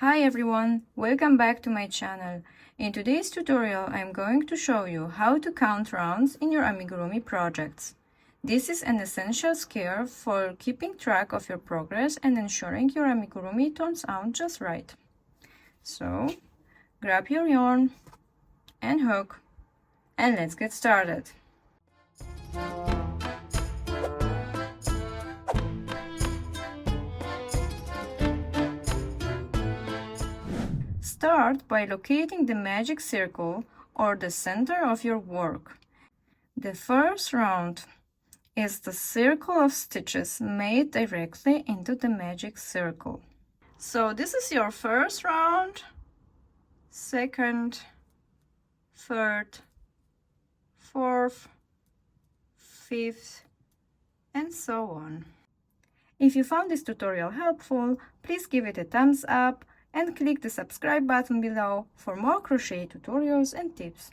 Hi everyone, welcome back to my channel. In today's tutorial, I'm going to show you how to count rounds in your Amigurumi projects. This is an essential skill for keeping track of your progress and ensuring your Amigurumi turns out just right. So, grab your yarn and hook, and let's get started. Start by locating the magic circle or the center of your work. The first round is the circle of stitches made directly into the magic circle. So this is your first round, second, third, fourth, fifth, and so on. If you found this tutorial helpful, please give it a thumbs up and click the subscribe button below for more crochet tutorials and tips.